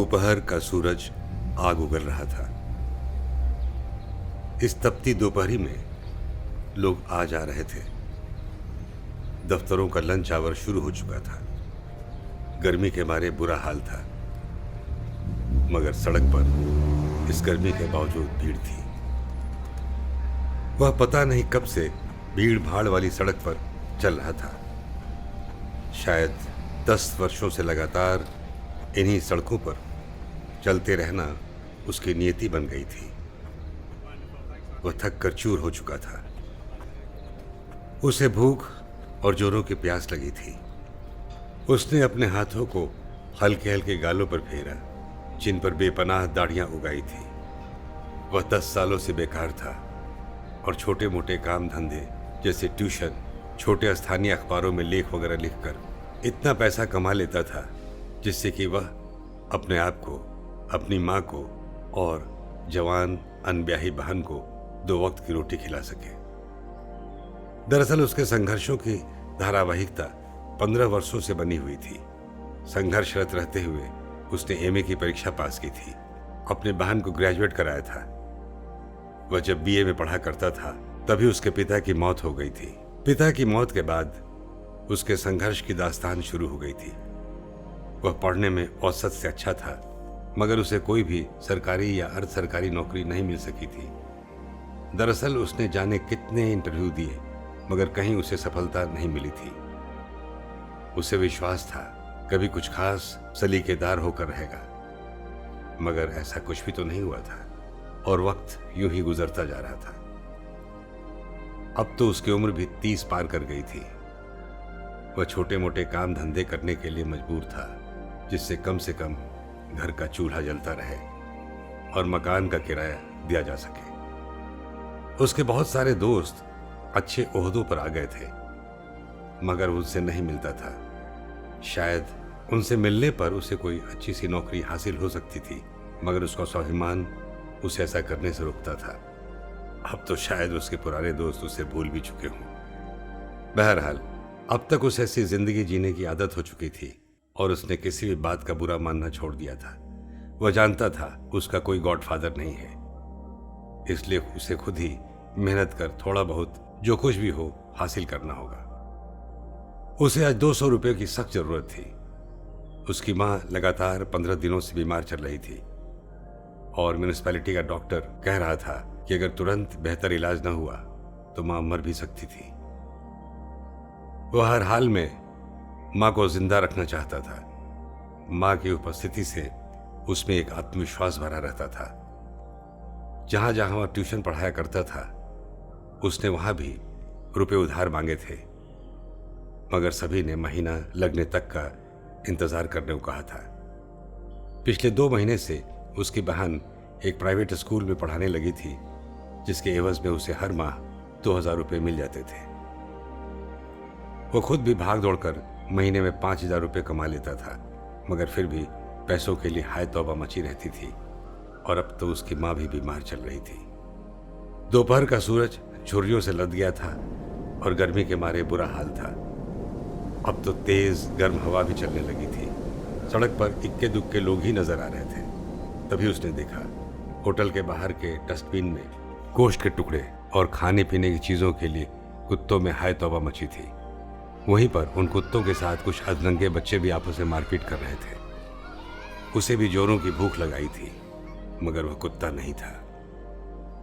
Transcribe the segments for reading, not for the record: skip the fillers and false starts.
दोपहर का सूरज आग उगल रहा था। इस तपती दोपहरी में लोग आ जा रहे थे। दफ्तरों का लंच आवर शुरू हो चुका था। गर्मी के मारे बुरा हाल था, मगर सड़क पर इस गर्मी के बावजूद भीड़ थी। वह पता नहीं कब से भीड़ भाड़ वाली सड़क पर चल रहा था। शायद 10 वर्षों से लगातार इन्हीं सड़कों पर चलते रहना उसकी नियति बन गई थी। वह थक कर चूर हो चुका था। उसे भूख और जोरों की प्यास लगी थी। उसने अपने हाथों को हल्के हल्के गालों पर फेरा, जिन पर बेपनाह दाढ़ियां उगाई थी। वह 10 सालों से बेकार था और छोटे मोटे काम धंधे जैसे ट्यूशन, छोटे स्थानीय अखबारों में लेख वगैरह लिखकर इतना पैसा कमा लेता था जिससे कि वह अपने आप को, अपनी माँ को और जवान अनब्याही बहन को 2 वक्त की रोटी खिला सके। दरअसल उसके संघर्षों की धारावाहिकता 15 वर्षों से बनी हुई थी। संघर्षरत रहते हुए उसने एमए की परीक्षा पास की थी, अपने बहन को ग्रेजुएट कराया था। वह जब बीए में पढ़ा करता था तभी उसके पिता की मौत हो गई थी। पिता की मौत के बाद उसके संघर्ष की दास्तान शुरू हो गई थी। वह पढ़ने में औसत से अच्छा था, मगर उसे कोई भी सरकारी या अर्ध सरकारी नौकरी नहीं मिल सकी थी। दरअसल उसने जाने कितने इंटरव्यू दिए, मगर कहीं उसे सफलता नहीं मिली थी। उसे विश्वास था कभी कुछ खास सलीकेदार होकर रहेगा, मगर ऐसा कुछ भी तो नहीं हुआ था और वक्त यूं ही गुजरता जा रहा था। अब तो उसकी उम्र भी 30 पार कर गई थी। वह छोटे मोटे काम धंधे करने के लिए मजबूर था, जिससे कम से कम घर का चूल्हा जलता रहे और मकान का किराया दिया जा सके। उसके बहुत सारे दोस्त अच्छे ओहदों पर आ गए थे, मगर उनसे नहीं मिलता था। शायद उनसे मिलने पर उसे कोई अच्छी सी नौकरी हासिल हो सकती थी, मगर उसका स्वाभिमान उसे ऐसा करने से रोकता था। अब तो शायद उसके पुराने दोस्त उसे भूल भी चुके हों। बहरहाल अब तक उसे ऐसी जिंदगी जीने की आदत हो चुकी थी और उसने किसी भी बात का बुरा मानना छोड़ दिया था। वह जानता था उसका कोई गॉडफादर नहीं है, इसलिए उसे खुद ही मेहनत कर थोड़ा बहुत जो कुछ भी हो हासिल करना होगा। उसे आज 200 रुपये की सख्त जरूरत थी। उसकी मां लगातार 15 दिनों से बीमार चल रही थी और म्यूनिसिपैलिटी का डॉक्टर कह रहा था कि अगर तुरंत बेहतर इलाज न हुआ तो मां मर भी सकती थी। वह हर हाल में मां को जिंदा रखना चाहता था। मां की उपस्थिति से उसमें एक आत्मविश्वास भरा रहता था। जहां जहां वह ट्यूशन पढ़ाया करता था, उसने वहां भी रुपए उधार मांगे थे, मगर सभी ने महीना लगने तक का इंतजार करने को कहा था। पिछले 2 महीने से उसकी बहन एक प्राइवेट स्कूल में पढ़ाने लगी थी, जिसके एवज में उसे हर माह 2000 रुपये मिल जाते थे। वो खुद भी भाग दौड़कर महीने में 5000 रुपये कमा लेता था, मगर फिर भी पैसों के लिए हाय तौबा मची रहती थी और अब तो उसकी मां भी बीमार चल रही थी। दोपहर का सूरज झुर्रियों से लद गया था और गर्मी के मारे बुरा हाल था। अब तो तेज गर्म हवा भी चलने लगी थी। सड़क पर इक्के दुक्के लोग ही नजर आ रहे थे। तभी उसने देखा होटल के बाहर के डस्टबिन में गोश्त के टुकड़े और खाने पीने की चीजों के लिए कुत्तों में हाय तौबा मची थी। वहीं पर उन कुत्तों के साथ कुछ अधरंगे बच्चे भी आपस में मारपीट कर रहे थे। उसे भी जोरों की भूख लगाई थी, मगर वह कुत्ता नहीं था।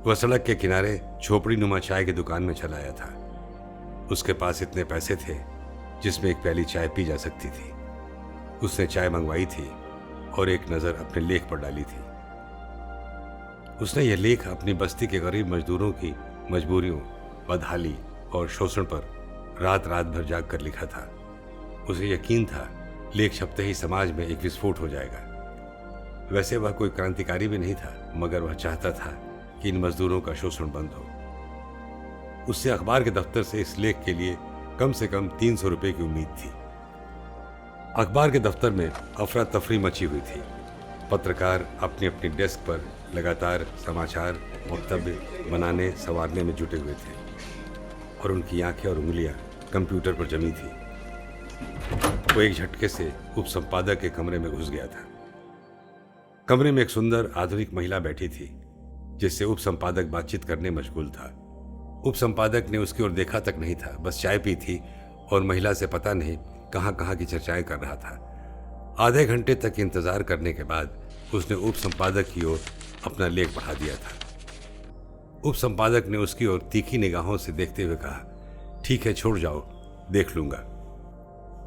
वह सड़क के किनारे झोपड़ी नुमा चाय की दुकान में चला आया था। उसके पास इतने पैसे थे जिसमें एक प्याली चाय पी जा सकती थी। उसने चाय मंगवाई थी और एक नजर अपने लेख पर डाली थी। उसने यह लेख अपनी बस्ती के गरीब मजदूरों की मजबूरियों, बदहाली और शोषण पर रात रात भर जाग कर लिखा था। उसे यकीन था लेख छपते ही समाज में एक विस्फोट हो जाएगा। वैसे वह कोई क्रांतिकारी भी नहीं था, मगर वह चाहता था कि इन मजदूरों का शोषण बंद हो। उससे अखबार के दफ्तर से इस लेख के लिए कम से कम 300 रुपये की उम्मीद थी। अखबार के दफ्तर में अफरा तफरी मची हुई थी। पत्रकार अपनी अपनी डेस्क पर लगातार समाचार वक्तव्य बनाने संवारने में जुटे हुए थे और उनकी आंखें और उंगलियां कंप्यूटर पर जमी थी। वो एक झटके से उपसंपादक के कमरे में घुस गया था। कमरे में एक सुंदर आधुनिक महिला बैठी थी जिससे उप संपादक बातचीत करने मशगूल था। उप संपादक ने उसकी ओर देखा तक नहीं था, बस चाय पी थी और महिला से पता नहीं कहां कहां की चर्चाएं कर रहा था। आधे घंटे तक इंतजार करने के बाद उसने उप संपादक की ओर अपना लेख बढ़ा दिया था। उप संपादक ने उसकी ओर तीखी निगाहों से देखते हुए कहा, ठीक है, छोड़ जाओ, देख लूंगा।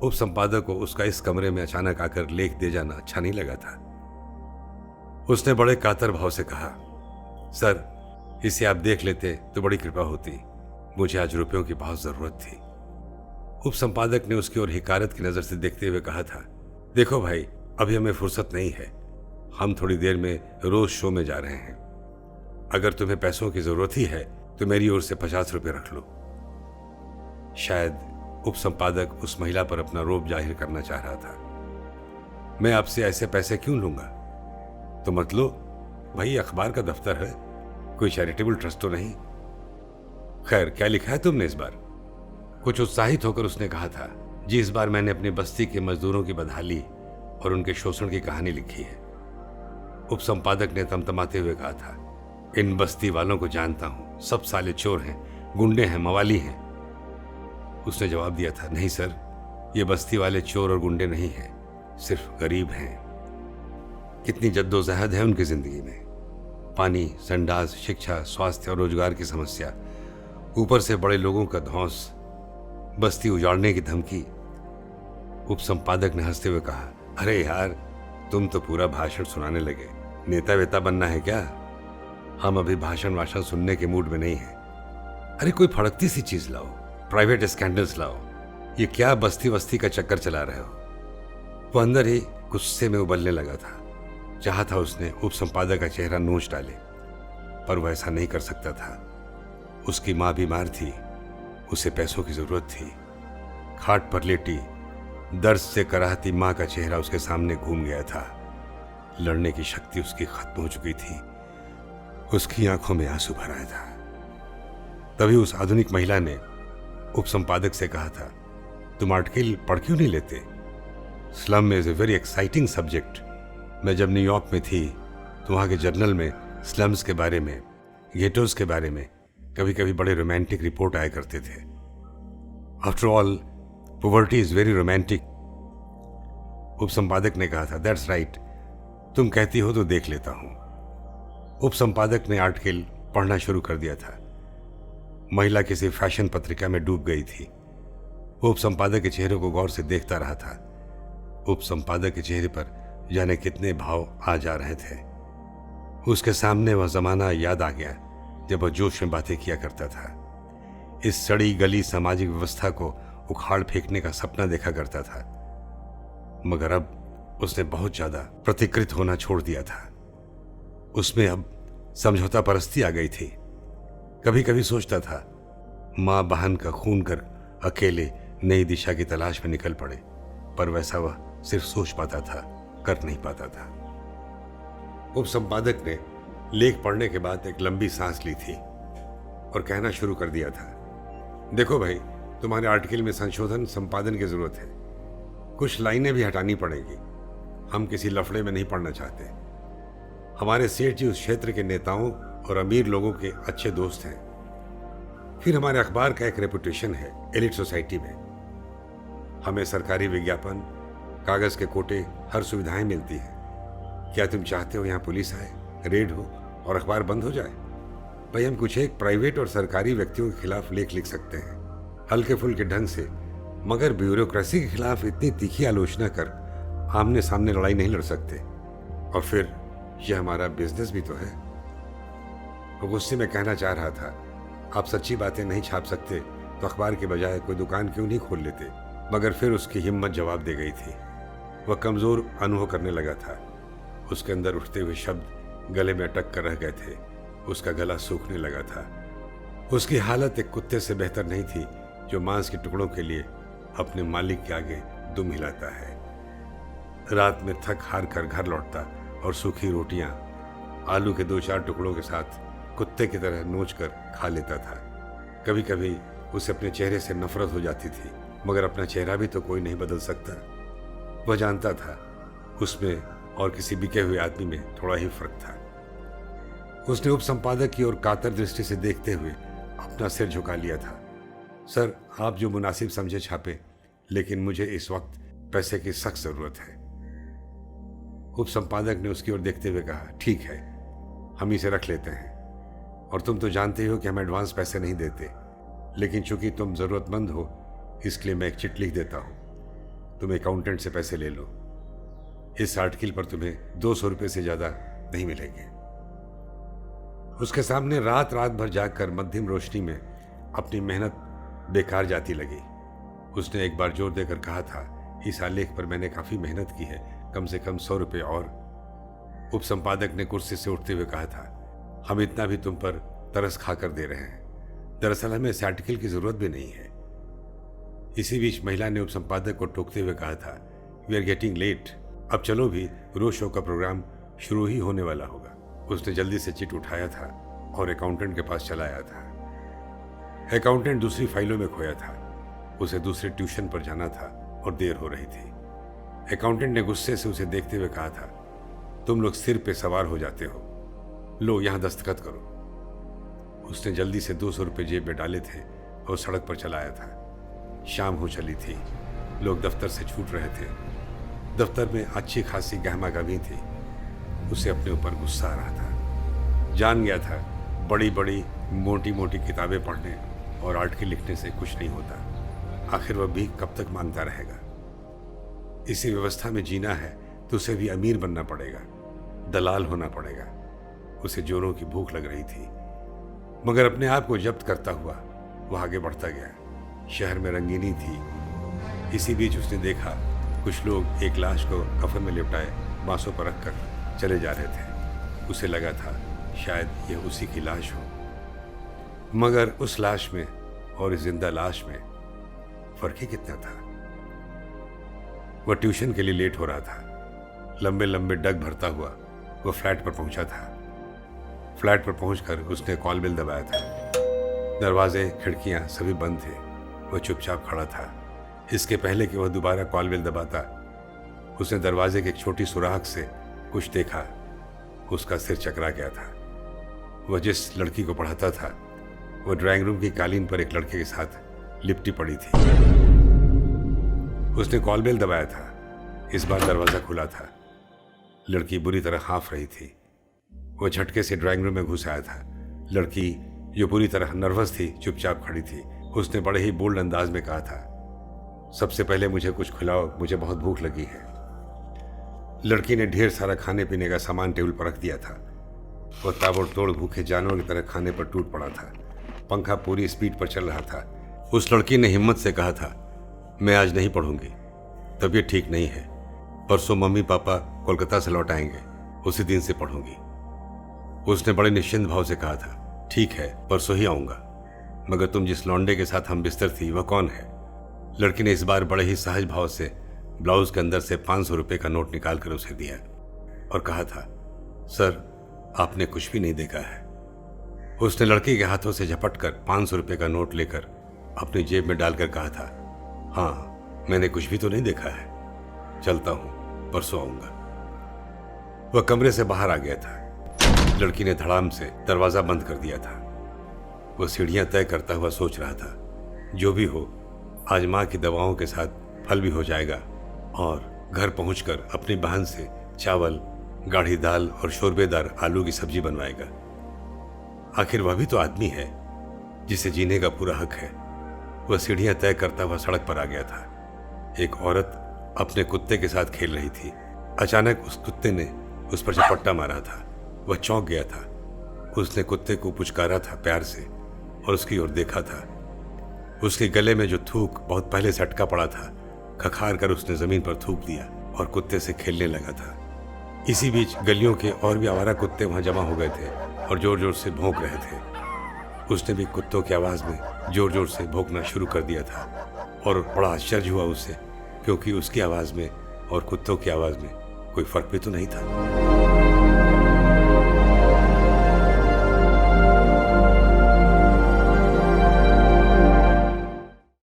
उप संपादक को उसका इस कमरे में अचानक आकर लेख दे जाना अच्छा नहीं लगा था। उसने बड़े कातर भाव से कहा, सर, इसे आप देख लेते तो बड़ी कृपा होती, मुझे आज रुपयों की बहुत जरूरत थी। उप संपादक ने उसकी ओर हिकारत की नजर से देखते हुए कहा था, देखो भाई, अभी हमें फुर्सत नहीं है, हम थोड़ी देर में रोज शो में जा रहे हैं। अगर तुम्हें पैसों की जरूरत ही है तो मेरी ओर से 50 रुपये रख लो। शायद उप संपादक उस महिला पर अपना रोब जाहिर करना चाह रहा था। मैं आपसे ऐसे पैसे क्यों लूंगा? तो मत लो भाई, अखबार का दफ्तर है, कोई चैरिटेबल ट्रस्ट तो नहीं। खैर, क्या लिखा है तुमने इस बार? कुछ उत्साहित होकर उसने कहा था, जी, इस बार मैंने अपनी बस्ती के मजदूरों की बदहाली और उनके शोषण की कहानी लिखी है। उप संपादक ने तमतमाते हुए कहा था, इन बस्ती वालों को जानता हूं, सब साले चोर हैं, गुंडे हैं, मवाली हैं। उसने जवाब दिया था, नहीं सर, ये बस्ती वाले चोर और गुंडे नहीं हैं, सिर्फ गरीब हैं। कितनी जद्दोजहद है उनकी जिंदगी में, पानी, संडास, शिक्षा, स्वास्थ्य और रोजगार की समस्या, ऊपर से बड़े लोगों का धौंस, बस्ती उजाड़ने की धमकी। उप संपादक ने हंसते हुए कहा, अरे यार, तुम तो पूरा भाषण सुनाने लगे, नेता वेता बनना है क्या? हम अभी भाषण वाषण सुनने के मूड में नहीं हैं। अरे कोई फड़कती सी चीज लाओ, प्राइवेट स्कैंडल्स लाओ, ये क्या बस्ती वस्ती का चक्कर चला रहे हो? वो अंदर ही गुस्से में उबलने लगा था। चाहा था उसने उप संपादक का चेहरा नोच डाले, पर वह ऐसा नहीं कर सकता था। उसकी मां बीमार थी, उसे पैसों की जरूरत थी। खाट पर लेटी दर्द से कराहती मां का चेहरा उसके सामने घूम गया था। लड़ने की शक्ति उसकी खत्म हो चुकी थी। उसकी आंखों में आंसू भर आया था। तभी उस आधुनिक महिला ने उप संपादक से कहा था, तुम आर्टिकल पढ़ क्यों नहीं लेते? Slum is a very exciting subject. मैं जब न्यूयॉर्क में थी तो वहाँ के जर्नल में स्लम्स के बारे में, गेटोज के बारे में कभी कभी बड़े रोमांटिक रिपोर्ट आया करते थे। After all, poverty is very romantic. उप संपादक ने कहा था, दैट्स राइट, तुम कहती हो तो देख लेता हूं। उप संपादक ने आर्टिकल पढ़ना शुरू कर दिया था। महिला किसी फैशन पत्रिका में डूब गई थी। वो उप संपादक के चेहरे को गौर से देखता रहा था। उप संपादक के चेहरे पर जाने कितने भाव आ जा रहे थे। उसके सामने वह जमाना याद आ गया जब वह जोश में बातें किया करता था। इस सड़ी गली सामाजिक व्यवस्था को उखाड़ फेंकने का सपना देखा करता था, मगर अब उसने बहुत ज्यादा प्रतिकृत होना छोड़ दिया था। उसमें अब समझौता परस्ती आ गई थी। कभी कभी सोचता था, मां बहन का खून कर अकेले नई दिशा की तलाश में निकल पड़े, पर वैसा वह सिर्फ सोच पाता था, कर नहीं पाता था। उप संपादक ने लेख पढ़ने के बाद एक लंबी सांस ली थी और कहना शुरू कर दिया था, देखो भाई, तुम्हारे आर्टिकल में संशोधन संपादन की जरूरत है। कुछ लाइनें भी हटानी पड़ेगी। हम किसी लफड़े में नहीं पड़ना चाहते। हमारे सेठ जी उस क्षेत्र के नेताओं और अमीर लोगों के अच्छे दोस्त हैं। फिर हमारे अखबार का एक रेपुटेशन है एलिट सोसाइटी में। हमें सरकारी विज्ञापन, कागज के कोटे, हर सुविधाएं मिलती हैं। क्या तुम चाहते हो यहाँ पुलिस आए, रेड हो और अखबार बंद हो जाए? भाई, हम कुछ एक प्राइवेट और सरकारी व्यक्तियों के खिलाफ लेख लिख सकते हैं, हल्के फुल्के ढंग से, मगर ब्यूरोक्रेसी के खिलाफ इतनी तीखी आलोचना कर आमने सामने लड़ाई नहीं लड़ सकते। और फिर यह हमारा बिजनेस भी तो है। वो गुस्से में कहना चाह रहा था, आप सच्ची बातें नहीं छाप सकते तो अखबार के बजाय कोई दुकान क्यों नहीं खोल लेते? मगर फिर उसकी हिम्मत जवाब दे गई थी। वह कमजोर अनुभव करने लगा था। उसके अंदर उठते हुए शब्द गले में अटक कर रह गए थे। उसका गला सूखने लगा था। उसकी हालत एक कुत्ते से बेहतर नहीं थी जो मांस के टुकड़ों के लिए अपने मालिक के आगे दुम हिलाता है। रात में थक हार कर घर लौटता और सूखी रोटियां आलू के 2-4 टुकड़ों के साथ कुत्ते की तरह नोच कर खा लेता था। कभी कभी उसे अपने चेहरे से नफरत हो जाती थी, मगर अपना चेहरा भी तो कोई नहीं बदल सकता। वह जानता था उसमें और किसी बिके हुए आदमी में थोड़ा ही फर्क था। उसने उप संपादक की ओर कातर दृष्टि से देखते हुए अपना सिर झुका लिया था। सर, आप जो मुनासिब समझे छापे, लेकिन मुझे इस वक्त पैसे की सख्त जरूरत है। उप संपादक ने उसकी ओर देखते हुए कहा, ठीक है, हम इसे रख लेते हैं। और तुम तो जानते हो कि हम एडवांस पैसे नहीं देते, लेकिन चूंकि तुम जरूरतमंद हो इसलिए मैं एक चिट लिख देता हूं। तुम अकाउंटेंट से पैसे ले लो। इस आर्टिकल पर तुम्हें 200 रुपये से ज्यादा नहीं मिलेंगे। उसके सामने रात रात भर जागकर मध्यम रोशनी में अपनी मेहनत बेकार जाती लगी। उसने एक बार जोर देकर कहा था, इस आलेख पर मैंने काफी मेहनत की है, कम से कम 100 रुपये और। उप संपादक ने कुर्सी से उठते हुए कहा था, हम इतना भी तुम पर तरस खाकर दे रहे हैं। दरअसल हमें इस आर्टिकल की जरूरत भी नहीं है। इसी बीच महिला ने उप संपादक को टोकते हुए कहा था, वी आर गेटिंग लेट, अब चलो भी, रोज शो का प्रोग्राम शुरू ही होने वाला होगा। उसने जल्दी से चिट उठाया था और अकाउंटेंट के पास चला आया था। अकाउंटेंट दूसरी फाइलों में खोया था। उसे दूसरे ट्यूशन पर जाना था और देर हो रही थी। अकाउंटेंट ने गुस्से से उसे देखते हुए कहा था, तुम लोग सिर पे सवार हो जाते हो, लो यहां दस्तखत करो। उसने जल्दी से 200 रुपये जेब में डाले थे और सड़क पर चला आया था। शाम हो चली थी, लोग दफ्तर से छूट रहे थे। दफ्तर में अच्छी खासी गहमागहमी थी। उसे अपने ऊपर गुस्सा आ रहा था। जान गया था बड़ी बड़ी मोटी मोटी किताबें पढ़ने और आर्टिकल लिखने से कुछ नहीं होता। आखिर वह भी कब तक मांगता रहेगा। इसी व्यवस्था में जीना है तो उसे भी अमीर बनना पड़ेगा, दलाल होना पड़ेगा। उसे जोरों की भूख लग रही थी, मगर अपने आप को जब्त करता हुआ वह आगे बढ़ता गया। शहर में रंगीनी थी। इसी बीच उसने देखा कुछ लोग एक लाश को कफन में लिपटाए बांसों पर रखकर चले जा रहे थे। उसे लगा था शायद यह उसी की लाश हो, मगर उस लाश में और इस जिंदा लाश में फर्क ही कितना था। वह ट्यूशन के लिए लेट हो रहा था। लंबे लंबे डग भरता हुआ वह फ्लैट पर पहुंचा था। फ्लैट पर पहुंचकर उसने कॉल बेल दबाया था। दरवाजे खिड़कियां सभी बंद थे। वह चुपचाप खड़ा था। इसके पहले कि वह दोबारा कॉल बेल दबाता, उसने दरवाजे की एक छोटी सुराख से कुछ देखा। उसका सिर चकरा गया था। वह जिस लड़की को पढ़ाता था वह ड्राइंग रूम की कालीन पर एक लड़के के साथ लिपटी पड़ी थी। उसने कॉल बेल दबाया था। इस बार दरवाजा खुला था। लड़की बुरी तरह हाँफ रही थी। वह झटके से ड्राइंग रूम में घुस आया था। लड़की जो पूरी तरह नर्वस थी चुपचाप खड़ी थी। उसने बड़े ही बोल्ड अंदाज में कहा था, सबसे पहले मुझे कुछ खिलाओ, मुझे बहुत भूख लगी है। लड़की ने ढेर सारा खाने पीने का सामान टेबल पर रख दिया था। वह ताबड़तोड़ भूखे जानवर की तरह खाने पर टूट पड़ा था। पंखा पूरी स्पीड पर चल रहा था। उस लड़की ने हिम्मत से कहा था, मैं आज नहीं पढ़ूंगी, तबीयत ठीक नहीं है। परसों मम्मी पापा कोलकाता से लौट आएंगे, उसी दिन से पढ़ूंगी। उसने बड़े निश्चिंत भाव से कहा था, ठीक है, परसों ही आऊंगा, मगर तुम जिस लौंडे के साथ हम बिस्तर थी वह कौन है? लड़की ने इस बार बड़े ही सहज भाव से ब्लाउज के अंदर से 500 रुपये का नोट निकालकर उसे दिया और कहा था, सर आपने कुछ भी नहीं देखा है। उसने लड़की के हाथों से झपटकर 500 रुपये का नोट लेकर अपनी जेब में डालकर कहा था, हाँ मैंने कुछ भी तो नहीं देखा है, चलता हूं, परसों आऊंगा। वह कमरे से बाहर आ गया था। लड़की ने धड़ाम से दरवाजा बंद कर दिया था। वह सीढ़ियां तय करता हुआ सोच रहा था, जो भी हो, आज माँ की दवाओं के साथ फल भी हो जाएगा और घर पहुंचकर अपनी बहन से चावल, गाढ़ी दाल और शोरबेदार आलू की सब्जी बनवाएगा। आखिर वह भी तो आदमी है जिसे जीने का पूरा हक है। वह सीढ़ियां तय करता हुआ सड़क पर आ गया था। एक औरत अपने कुत्ते के साथ खेल रही थी। अचानक उस कुत्ते ने उस पर झपट्टा मारा था। वह चौंक गया था। उसने कुत्ते को पुचकारा था प्यार से और उसकी ओर देखा था। उसके गले में जो थूक बहुत पहले से अटका पड़ा था, खखार कर उसने जमीन पर थूक दिया और कुत्ते से खेलने लगा था। इसी बीच गलियों के और भी आवारा कुत्ते वहां जमा हो गए थे और जोर जोर से भौंक रहे थे। उसने भी कुत्तों की आवाज में जोर जोर से भौंकना शुरू कर दिया था और बड़ा आश्चर्य हुआ उसे, क्योंकि उसकी आवाज में और कुत्तों की आवाज में कोई फर्क भी तो नहीं था।